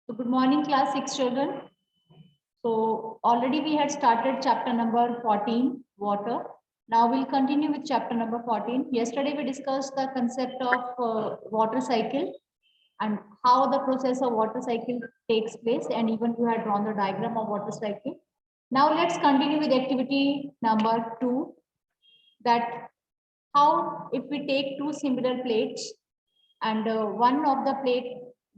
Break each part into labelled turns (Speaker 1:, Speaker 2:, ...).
Speaker 1: So good morning, class 6 children. So already we had started chapter number 14, water. Now we'll continue with chapter number 14. Yesterday we discussed the concept of water cycle and how the process of water cycle takes place, and even you had drawn the diagram of water cycle. Now let's continue with activity number 2, that how if we take two similar plates and one of the plate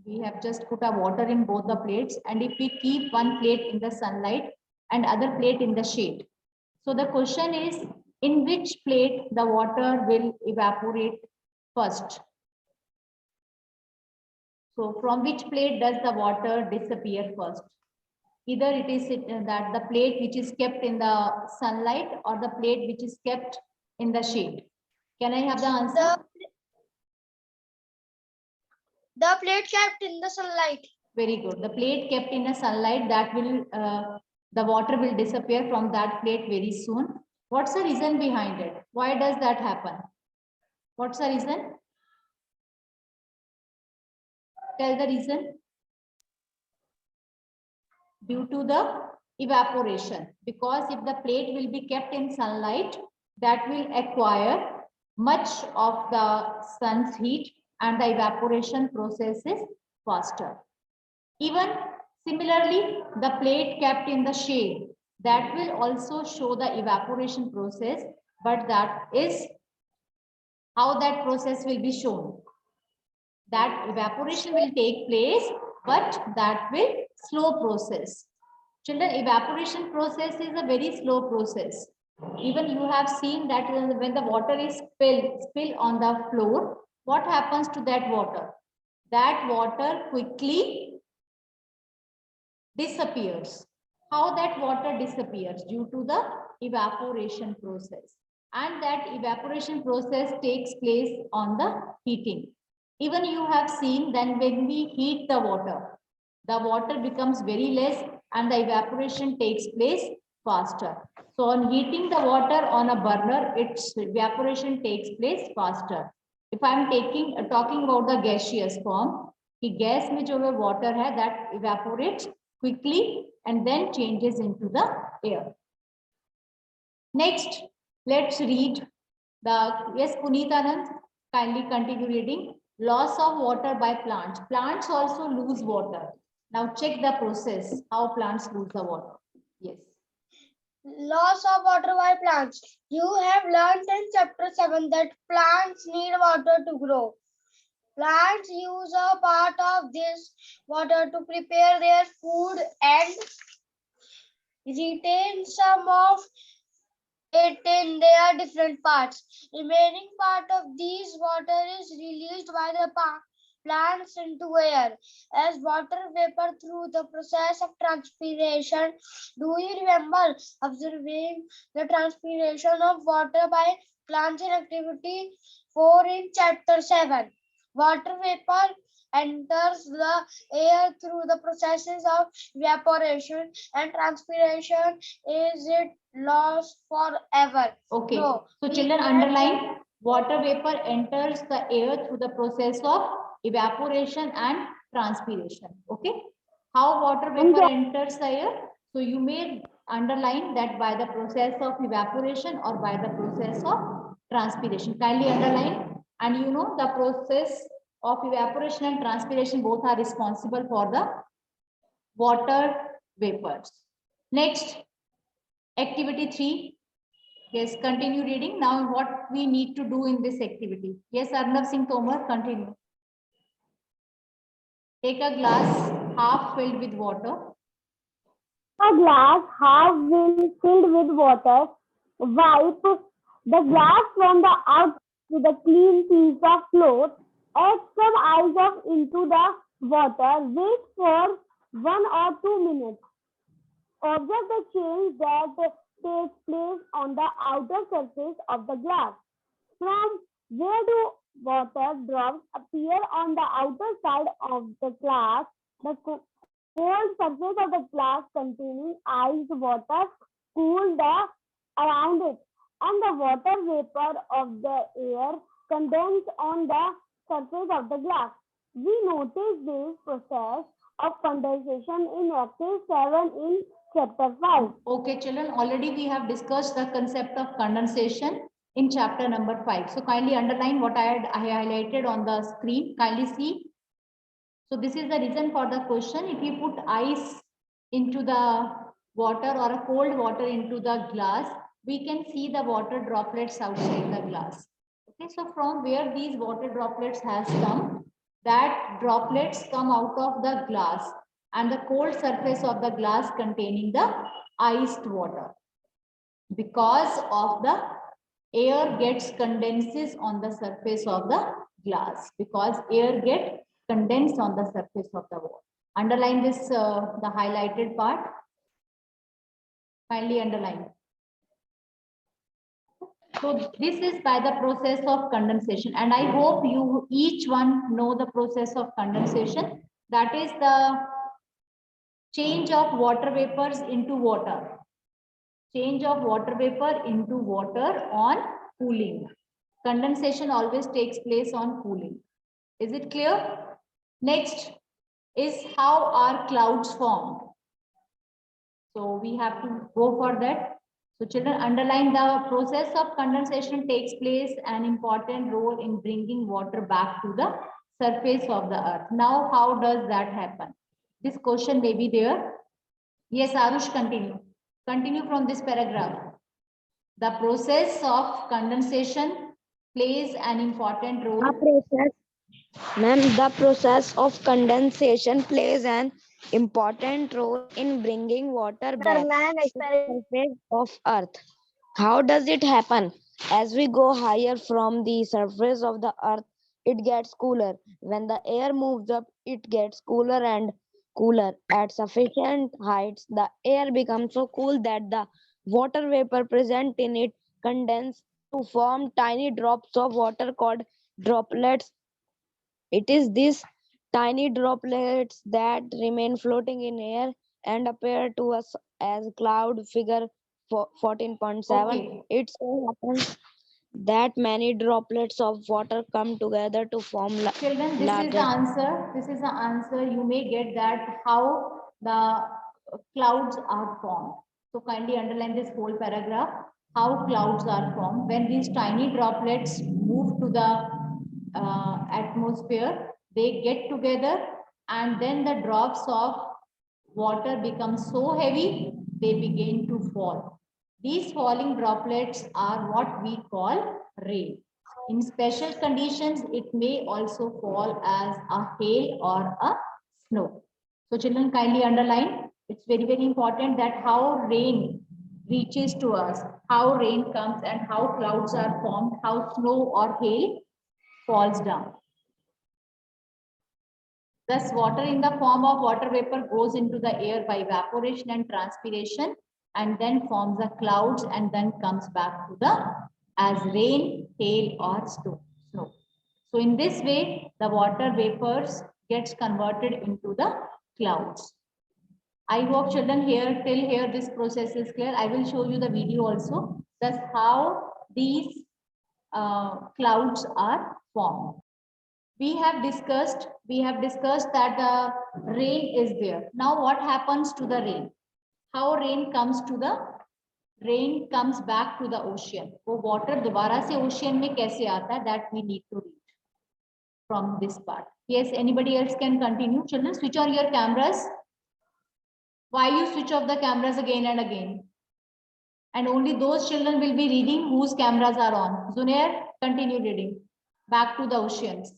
Speaker 1: we have just put a water in both the plates, and if we keep one plate in the sunlight and other plate in the shade, so the question is, in which plate the water will evaporate first? So from which plate does the water disappear first? Either it is that the plate which is kept in the sunlight or the plate which is kept in the shade. Can I have the answer?
Speaker 2: The plate kept in the sunlight.
Speaker 1: Very good. The plate kept in the sunlight, that will the water will disappear from that plate very soon. What's the reason behind it? Why does that happen? What's the reason? Tell the reason. Due to the evaporation. Because if the plate will be kept in sunlight, that will acquire much of the sun's heat and the evaporation process is faster. Even similarly, the plate kept in the shade, that will also show the evaporation process, but that is how that process will be shown. That evaporation will take place, but that will slow process. Children, evaporation process is a very slow process. Even you have seen that when the water is spilled on the floor, what happens to that water? That water quickly disappears. How that water disappears? Due to the evaporation process. And that evaporation process takes place on the heating. Even you have seen that when we heat the water becomes very less and the evaporation takes place faster. So on heating the water on a burner, its evaporation takes place faster. If I am talking about the gaseous form, कि gas में जो water है that evaporates quickly and then changes into the air. Next, let's read yes, Puneet Anand, kindly continue reading. Loss of water by plants. Plants also lose water. Now check the process, how plants lose the water. Yes.
Speaker 2: Loss of water by plants. You have learned in chapter 7 that plants need water to grow. Plants use a part of this water to prepare their food and retain some of it in their different parts. Remaining part of these water is released by the plants into air as water vapor through the process of transpiration. Do you remember observing the transpiration of water by plants in activity 4 in chapter 7? Water vapor enters the air through the processes of evaporation and transpiration. Is it lost forever?
Speaker 1: Okay.
Speaker 2: No.
Speaker 1: So children, underline, water vapor enters the air through the process of evaporation and transpiration. Okay. How water vapor enters the air? So you may underline that by the process of evaporation or by the process of transpiration. Kindly underline. And you know the process of evaporation and transpiration both are responsible for the water vapors. Next, activity 3. Yes, continue reading. Now what we need to do in this activity. Yes, Arnav Singh Tomar, continue. Take a glass half filled with water.
Speaker 3: A glass half filled with water. Wipe the glass from the out with a clean piece of cloth. Add some ice into the water. Wait for 1 or 2 minutes. Observe the change that takes place on the outer surface of the glass. From where do water drops appear on the outer side of the glass? The cold surface of the glass containing ice water cool around it, and the water vapor of the air condense on the surface of the glass. We notice this process of condensation in exercise 7 in chapter 5.
Speaker 1: Okay, children, already we have discussed the concept of condensation in chapter number 5. So kindly underline what I highlighted on the screen. Kindly see. So this is the reason for the question. If you put ice into the water or a cold water into the glass, we can see the water droplets outside the glass. Okay, so from where these water droplets has come, that droplets come out of the glass and the cold surface of the glass containing the iced water. Because of the air gets condenses on the surface of the glass, because air get condensed on the surface of the water. Underline this, the highlighted part. Kindly underline. So this is by the process of condensation, and I hope you each one know the process of condensation. That is the change of water vapors into water. Change of water vapor into water on cooling. Condensation always takes place on cooling. Is it clear? Next is how are clouds formed. So we have to go for that. So children, underline the process of condensation takes place an important role in bringing water back to the surface of the earth. Now, how does that happen? This question may be there. Yes, Arush, continue. Continue from this paragraph. The process of condensation plays an important role.
Speaker 4: The process of condensation plays an important role in bringing water back to the surface of Earth. How does it happen? As we go higher from the surface of the Earth, it gets cooler. When the air moves up, it gets cooler and cooler. At sufficient heights, the air becomes so cool that the water vapor present in it condense to form tiny drops of water called droplets. It is these tiny droplets that remain floating in air and appear to us as cloud figure 14.7.
Speaker 1: Okay.
Speaker 4: It so happens that many droplets of water come together to form
Speaker 1: Children, this is the
Speaker 4: larger.
Speaker 1: answer. This is the answer. You may get that how the clouds are formed. So kindly underline this whole paragraph. How clouds are formed when these tiny droplets move to the atmosphere, they get together, and then the drops of water become so heavy, they begin to fall. These falling droplets are what we call rain. In special conditions, it may also fall as a hail or a snow. So children, kindly underline. It's very, very important that how rain reaches to us, how rain comes and how clouds are formed, how snow or hail falls down. Thus, water in the form of water vapor goes into the air by evaporation and transpiration and then forms the clouds and then comes back to the as rain, hail or snow. So in this way, the water vapors gets converted into the clouds. I hope children here till here this process is clear. I will show you the video also. Thus how these clouds are formed. We have discussed that the rain is there. Now what happens to the rain? How rain comes back to the ocean. वो water दोबारा से ocean में कैसे आता है? That we need to read from this part. Yes, anybody else can continue. Children, switch on your cameras. Why you switch off the cameras again and again? And only those children will be reading whose cameras are on. Zunair, continue reading. Back to the oceans.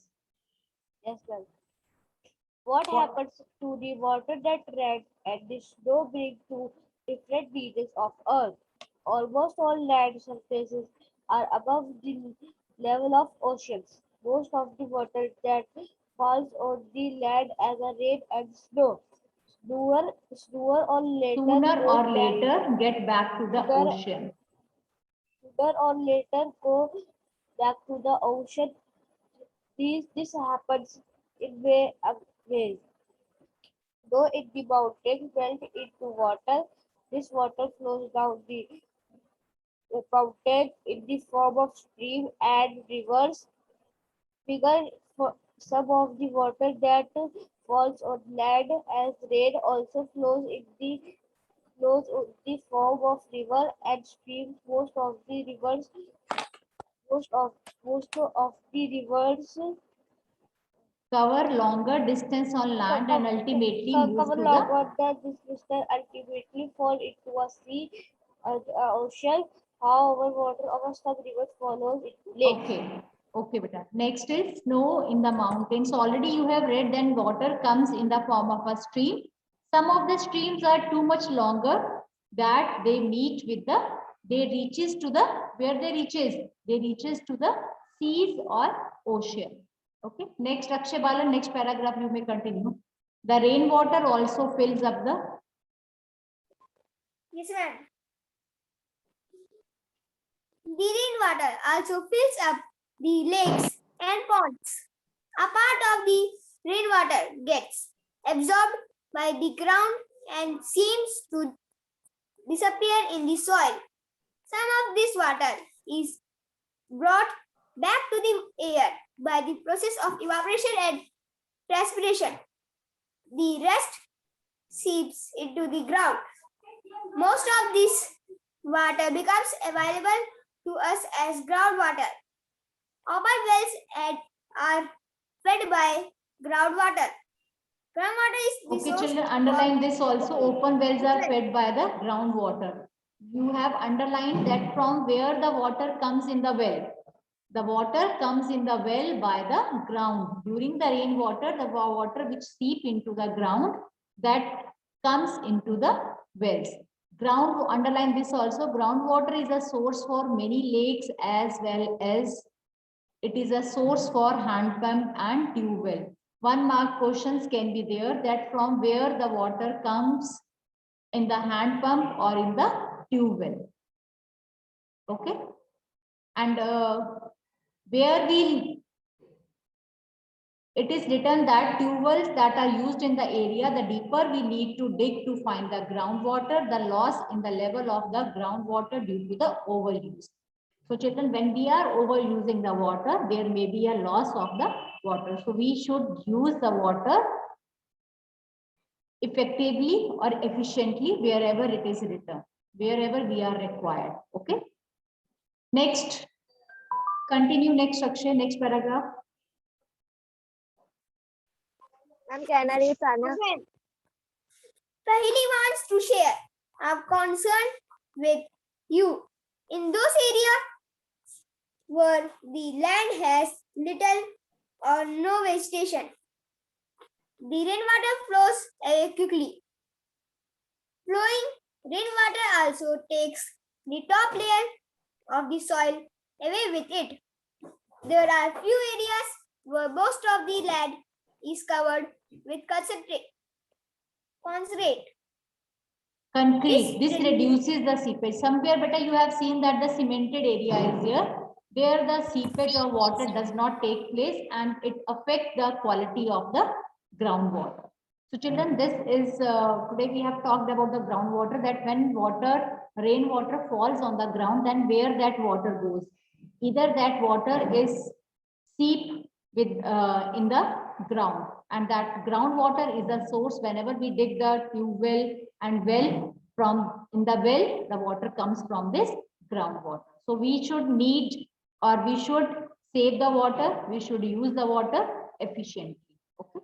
Speaker 2: Yes, sir. What happens to the water that ran and the snow bring to different regions of Earth? Almost all land surfaces are above the level of oceans. Most of the water that falls on the land as a rain and snow sooner or later
Speaker 1: Get back to the ocean.
Speaker 2: Sooner or later go back to the ocean. This happens in ways. Though in the mountains melt into water, this water flows down the mountain in the form of stream and rivers. Figure
Speaker 3: Some of the water that falls on land as rain also flows in the form of river and streams. Most of the rivers
Speaker 1: Cover longer distance on land and ultimately move
Speaker 3: cover
Speaker 1: to
Speaker 3: longer than this crystal ultimately fall into a sea ocean. However, water of some rivers follows it lakes.
Speaker 1: Okay. Okay, beta. Next is snow in the mountains. Already you have read, then water comes in the form of a stream. Some of the streams are too much longer that they meet with they reaches to the, where they reaches to the seas or ocean. Okay. Next, Akshay Balan, next paragraph you may continue. The rainwater also fills up the,
Speaker 2: Yes, ma'am. The rainwater also fills up the lakes and ponds. A part of the rainwater gets absorbed by the ground and seems to disappear in the soil. Some of this water is brought back to the air by the process of evaporation and transpiration. The rest seeps into the ground. Most of this water becomes available to us as groundwater. Open wells are fed by groundwater. Groundwater is the
Speaker 1: okay,
Speaker 2: source
Speaker 1: children,
Speaker 2: of
Speaker 1: underline this also. Open wells are fed by the groundwater. You have underlined that from where the water comes in the well. The water comes in the well by the ground. During the rainwater, the water which seep into the ground, that comes into the wells. Ground, underline this also. Groundwater is a source for many lakes as well as it is a source for hand pump and tube well. 1 mark questions can be there, that from where the water comes in the hand pump or in the tube well. Okay. And where it is written that tube wells that are used in the area, the deeper we need to dig to find the groundwater, the loss in the level of the groundwater due to the overuse. So children, when we are overusing the water, there may be a loss of the water. So we should use the water effectively or efficiently wherever it is written, wherever we are required. Okay. Next, continue next section, next paragraph.
Speaker 2: Pahili wants to share our concern with you. In those areas where the land has little or no vegetation, the rainwater flows away quickly. Flowing rainwater also takes the top layer of the soil away with it. There are few areas where most of the land is covered with concrete.
Speaker 1: This reduces the seepage. Somewhere better you have seen that the cemented area is here. There the seepage of water does not take place and it affects the quality of the groundwater. So children, this is today we have talked about the groundwater, that when rainwater falls on the ground, then where that water goes. Either that water is seep with in the ground, and that groundwater is a source. Whenever we dig the tube well and well, from in the well, the water comes from this groundwater. So we should save the water. We should use the water efficiently. Okay.